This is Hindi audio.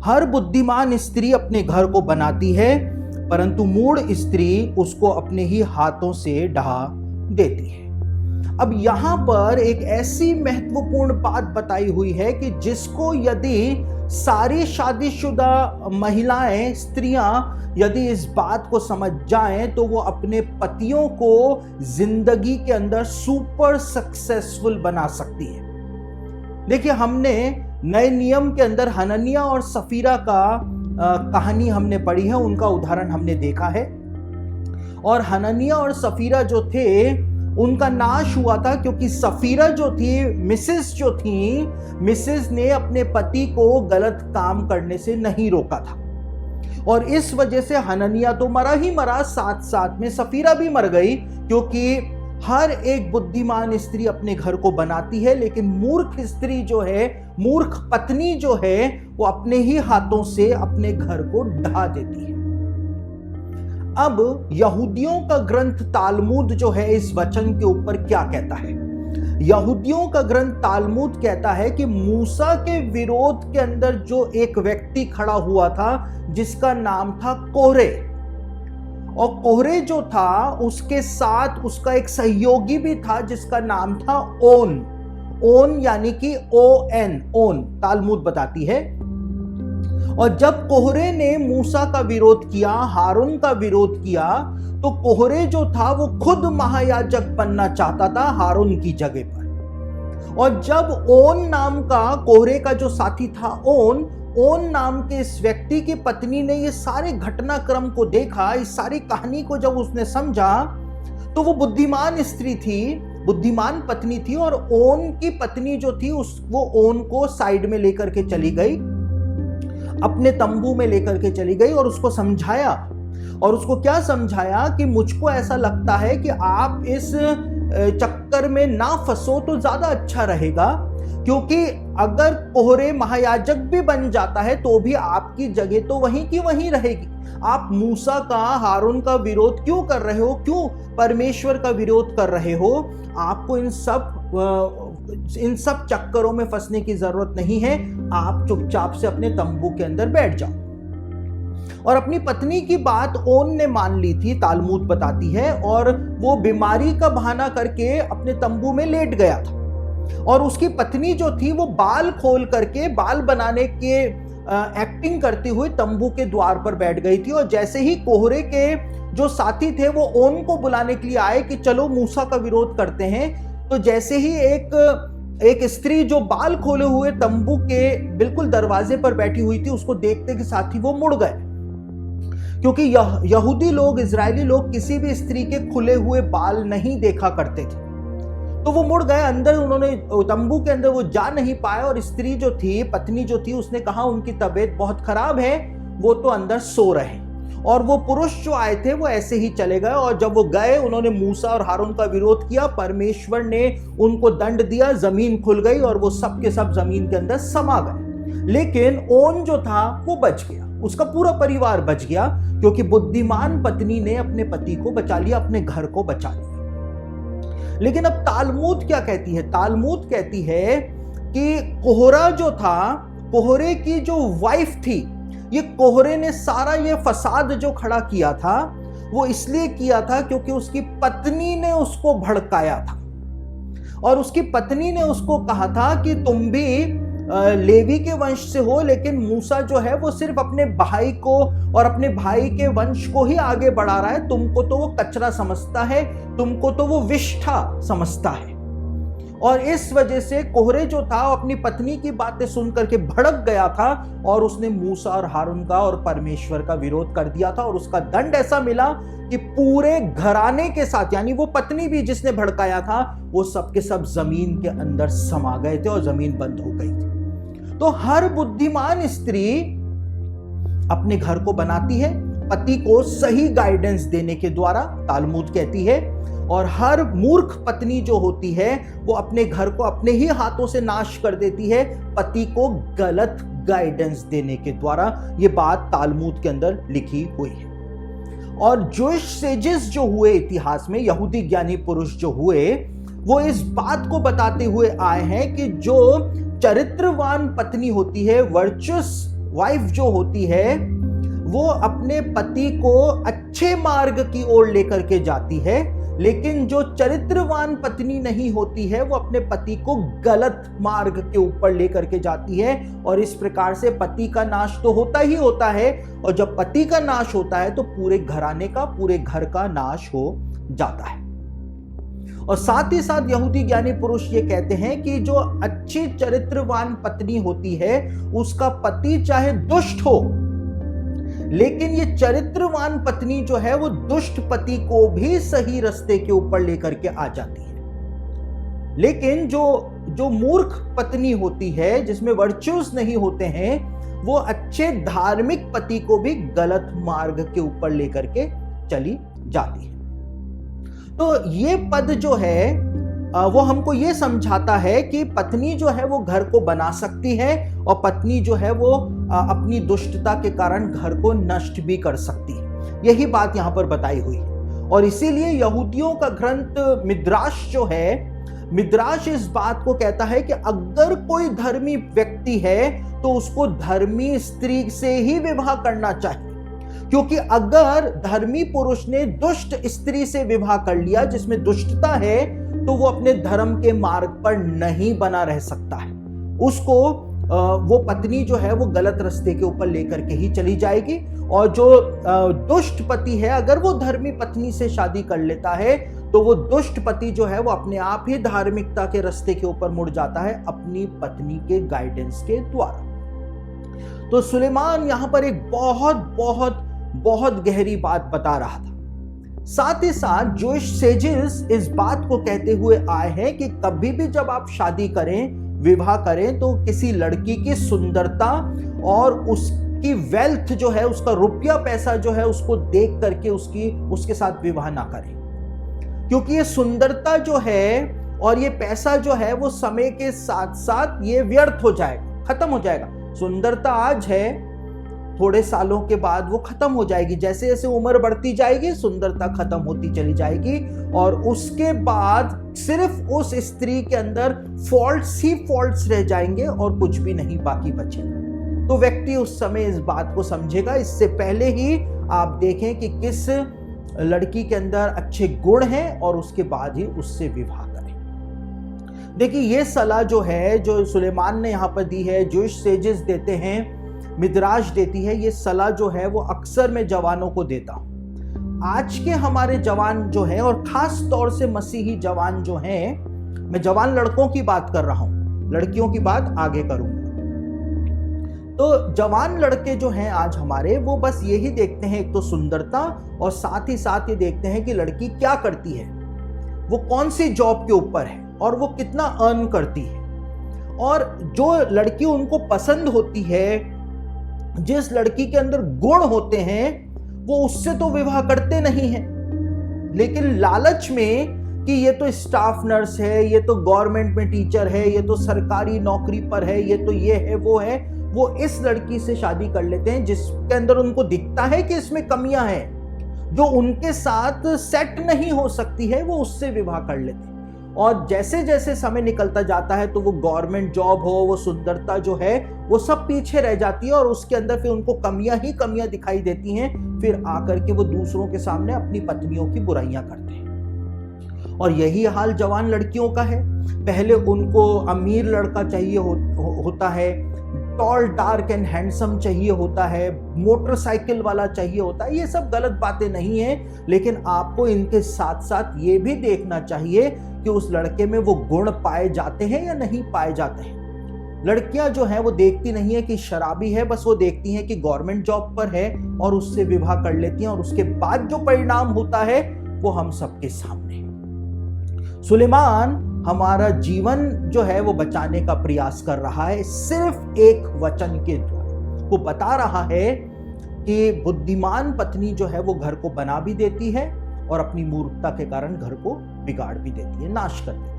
हर बुद्धिमान स्त्री अपने घर को बनाती है, परंतु मूढ़ स्त्री उसको अपने ही हाथों से ढहा देती है। अब यहां पर एक ऐसी महत्वपूर्ण बात बताई हुई है कि जिसको यदि सारी शादीशुदा महिलाएं, स्त्रियां यदि इस बात को समझ जाएं तो वो अपने पतियों को जिंदगी के अंदर सुपर सक्सेसफुल बना सकती है। देखिए, हमने नए नियम के अंदर हननिया और सफीरा का कहानी हमने पढ़ी है, उनका उदाहरण हमने देखा है। और हननिया और सफीरा जो थे उनका नाश हुआ था क्योंकि सफीरा जो थी, मिसेस ने अपने पति को गलत काम करने से नहीं रोका था, और इस वजह से हननिया तो मरा ही मरा, साथ साथ में सफीरा भी मर गई, क्योंकि हर एक बुद्धिमान स्त्री अपने घर को बनाती है, लेकिन मूर्ख स्त्री जो है, मूर्ख पत्नी जो है, वो अपने ही हाथों से अपने घर को ढा देती है। अब यहूदियों का ग्रंथ तालमुद जो है इस वचन के ऊपर क्या कहता है? यहूदियों का ग्रंथ तालमुद कहता है कि मूसा के विरोध के अंदर जो एक व्यक्ति खड़ा हुआ था जिसका नाम था कोरे, और कोरे जो था उसके साथ उसका एक सहयोगी भी था जिसका नाम था ओन यानी कि ओन, तालमुद बताती है। और जब कोहरे ने मूसा का विरोध किया, हारून का विरोध किया, तो कोहरे जो था वो खुद महायाजक बनना चाहता था हारून की जगह पर। और जब ओन नाम का, कोहरे का जो साथी था ओन नाम के इस व्यक्ति की पत्नी ने ये सारे घटनाक्रम को देखा, इस सारी कहानी को जब उसने समझा, तो वो बुद्धिमान स्त्री थी, बुद्धिमान पत्नी थी, और ओन की पत्नी जो थी वो ओन को साइड में लेकर के चली गई, अपने तंबू में लेकर के चली गई, और उसको समझाया। और उसको क्या समझाया कि मुझको ऐसा लगता है कि आप इस चक्कर में ना फंसो तो ज्यादा अच्छा रहेगा, क्योंकि अगर कोहरे महायाजक भी बन जाता है तो भी आपकी जगह तो वहीं की वहीं रहेगी। आप मूसा का, हारून का विरोध क्यों कर रहे हो? क्यों परमेश्वर का विरोध कर रहे हो? आपको इन सब चक्करों में फंसने की जरूरत नहीं है। आप चुपचाप से अपने तंबू के अंदर बैठ जाओ। और अपनी पत्नी की बात ओन ने मान ली थी, तालमुद बताती है, और वो बीमारी का बहाना करके अपने तंबू में लेट गया था। और उसकी पत्नी जो थी वो बाल खोल करके, बाल बनाने के एक्टिंग करते हुए तंबू के द्वार पर बैठ गई थी। और जैसे ही कोहरे के जो साथी थे वो ओन को बुलाने के लिए आए कि चलो मूसा का विरोध करते हैं, तो जैसे ही एक स्त्री जो बाल खोले हुए तंबू के बिल्कुल दरवाजे पर बैठी हुई थी, उसको देखते के साथ ही वो मुड़ गए, क्योंकि यहूदी लोग, इजरायली लोग किसी भी स्त्री के खुले हुए बाल नहीं देखा करते थे। तो वो मुड़ गए अंदर, उन्होंने तंबू के अंदर वो जा नहीं पाए। और स्त्री जो थी, पत्नी जो थी, उसने कहा उनकी तबीयत बहुत खराब है, वो तो अंदर सो रहे। और वो पुरुष जो आए थे वो ऐसे ही चले गए। और जब वो गए, उन्होंने मूसा और हारून का विरोध किया, परमेश्वर ने उनको दंड दिया, जमीन खुल गई और वो सब के सब जमीन के अंदर समा गए। लेकिन ओन जो था वो बच गया, उसका पूरा परिवार बच गया, क्योंकि बुद्धिमान पत्नी ने अपने पति को बचा लिया, अपने घर को बचा लिया। लेकिन अब तालमुद क्या कहती है? तालमुद कहती है कि कोहरा जो था, कोहरे की जो वाइफ थी, ये कोहरे ने सारा ये फसाद जो खड़ा किया था वो इसलिए किया था क्योंकि उसकी पत्नी ने उसको भड़काया था। और उसकी पत्नी ने उसको कहा था कि तुम भी लेवी के वंश से हो, लेकिन मूसा जो है वो सिर्फ अपने भाई को और अपने भाई के वंश को ही आगे बढ़ा रहा है, तुमको तो वो कचरा समझता है, तुमको तो वो विष्ठा समझता है। और इस वजह से कोहरे जो था अपनी पत्नी की बातें सुन करके भड़क गया था, और उसने मूसा और हारून का और परमेश्वर का विरोध कर दिया था। और उसका दंड ऐसा मिला कि पूरे घराने के साथ, यानी वो पत्नी भी जिसने भड़काया था, वो सब के सब जमीन के अंदर समा गए थे और जमीन बंद हो गई थी। तो हर बुद्धिमान स्त्री अपने घर को बनाती है पति को सही गाइडेंस देने के द्वारा, तालमुद कहती है। और हर मूर्ख पत्नी जो होती है वो अपने घर को अपने ही हाथों से नाश कर देती है पति को गलत गाइडेंस देने के द्वारा। ये बात तालमुद के अंदर लिखी हुई है। और जूइश सेजेस जो हुए इतिहास में, यहूदी ज्ञानी पुरुष जो हुए, वो इस बात को बताते हुए आए हैं कि जो चरित्रवान पत्नी होती है, वर्चुअस वाइफ जो होती है वो अपने पति को अच्छे मार्ग की ओर लेकर के जाती है, लेकिन जो चरित्रवान पत्नी नहीं होती है वो अपने पति को गलत मार्ग के ऊपर लेकर के जाती है। और इस प्रकार से पति का नाश तो होता ही होता है, और जब पति का नाश होता है तो पूरे घराने का, पूरे घर का नाश हो जाता है। और साथ ही साथ यहूदी ज्ञानी पुरुष ये कहते हैं कि जो अच्छी चरित्रवान पत्नी होती है उसका पति चाहे दुष्ट हो, लेकिन ये चरित्रवान पत्नी जो है वो दुष्ट पति को भी सही रास्ते के ऊपर लेकर के आ जाती है। लेकिन जो मूर्ख पत्नी होती है, जिसमें वर्च्यूज नहीं होते हैं, वो अच्छे धार्मिक पति को भी गलत मार्ग के ऊपर लेकर के चली जाती है। तो ये पद जो है वो हमको ये समझाता है कि पत्नी जो है वो घर को बना सकती है, और पत्नी जो है वो अपनी दुष्टता के कारण घर को नष्ट भी कर सकती है। यही बात यहाँ पर बताई हुई है। और इसीलिए यहूदियों का ग्रंथ मिद्राश जो है, मिद्राश इस बात को कहता है कि अगर कोई धर्मी व्यक्ति है तो उसको धर्मी स्त्री से ही विवाह करना चाहिए, क्योंकि अगर धर्मी पुरुष ने दुष्ट स्त्री से विवाह कर लिया जिसमें दुष्टता है, तो वो अपने धर्म के मार्ग पर नहीं बना रह सकता है। उसको वो पत्नी जो है वो गलत रास्ते के ऊपर लेकर के ही चली जाएगी। और जो दुष्ट पति है, अगर वो धर्मी पत्नी से शादी कर लेता है तो वो दुष्ट पति जो है वो अपने आप ही धार्मिकता के रास्ते के ऊपर मुड़ जाता है, अपनी पत्नी के गाइडेंस के द्वारा। तो सुलेमान यहां पर एक बहुत बहुत बहुत गहरी बात बता रहा था। साथ ही साथ जूइश सेजेस इस बात को कहते हुए आए हैं कि कभी भी जब आप शादी करें, विवाह करें, तो किसी लड़की की सुंदरता और उसकी वेल्थ जो है, उसका रुपया पैसा जो है, उसको देख करके उसके साथ विवाह ना करें, क्योंकि ये सुंदरता जो है और ये पैसा जो है वो समय के साथ साथ ये व्यर्थ हो जाएगा, खत्म हो जाएगा। सुंदरता आज है, थोड़े सालों के बाद वो खत्म हो जाएगी। जैसे जैसे उम्र बढ़ती जाएगी सुंदरता खत्म होती चली जाएगी, और उसके बाद सिर्फ उस स्त्री के अंदर फॉल्ट्स ही फॉल्ट्स रह जाएंगे और कुछ भी नहीं बाकी बचेगा। तो व्यक्ति उस समय इस बात को समझेगा। इससे पहले ही आप देखें कि किस लड़की के अंदर अच्छे गुण हैं और उसके बाद ही उससे विवाह करें। देखिए, ये सलाह जो है, जो सुलेमान ने यहाँ पर दी है, जूइश सेजेस देते हैं, मिद्राश देती है, ये सलाह जो है वो अक्सर मैं जवानों को देता हूं। आज के हमारे जवान जो हैं, और खास तौर से मसीही जवान जो हैं, मैं जवान लड़कों की बात कर रहा हूं, लड़कियों की बात आगे करूंगा। तो जवान लड़के जो हैं आज हमारे, वो बस यही देखते हैं, एक तो सुंदरता, और साथ ही साथ ये देखते हैं कि लड़की क्या करती है, वो कौन सी जॉब के ऊपर है और वो कितना अर्न करती है। और जो लड़की उनको पसंद होती है, जिस लड़की के अंदर गुण होते हैं, वो उससे तो विवाह करते नहीं हैं, लेकिन लालच में कि ये तो स्टाफ नर्स है, ये तो गवर्नमेंट में टीचर है, ये तो सरकारी नौकरी पर है, ये तो ये है, वो इस लड़की से शादी कर लेते हैं जिसके अंदर उनको दिखता है कि इसमें कमियां हैं, जो उनके साथ सेट नहीं हो सकती है, वो उससे विवाह कर लेते हैं। और जैसे जैसे समय निकलता जाता है तो वो गवर्नमेंट जॉब हो, वो सुंदरता जो है वो सब पीछे रह जाती है, और उसके अंदर फिर उनको कमियां ही कमियां दिखाई देती हैं। फिर आकर के वो दूसरों के सामने अपनी पत्नियों की बुराइयां करते हैं। और यही हाल जवान लड़कियों का है। पहले उनको अमीर लड़का चाहिए होता है, टॉल डार्क एंड हैंडसम चाहिए होता है, मोटरसाइकिल वाला चाहिए होता है। ये सब गलत बातें नहीं है, लेकिन आपको इनके साथ साथ ये भी देखना चाहिए कि उस लड़के में वो गुण पाए जाते हैं या नहीं पाए जाते हैं। लड़कियां जो हैं वो देखती नहीं है कि शराबी है, बस वो देखती हैं कि गवर्नमेंट जॉब पर है और उससे विवाह कर लेती हैं, और उसके बाद जो परिणाम होता है वो हम सबके सामने है। सुलेमान हमारा जीवन जो है वो बचाने का प्रयास कर रहा है, सिर्फ एक वचन के द्वारा। वो बता रहा है कि बुद्धिमान पत्नी जो है वो घर को बना भी देती है और अपनी मूर्खता के कारण घर को बिगाड़ भी देती है, नाश कर देती है।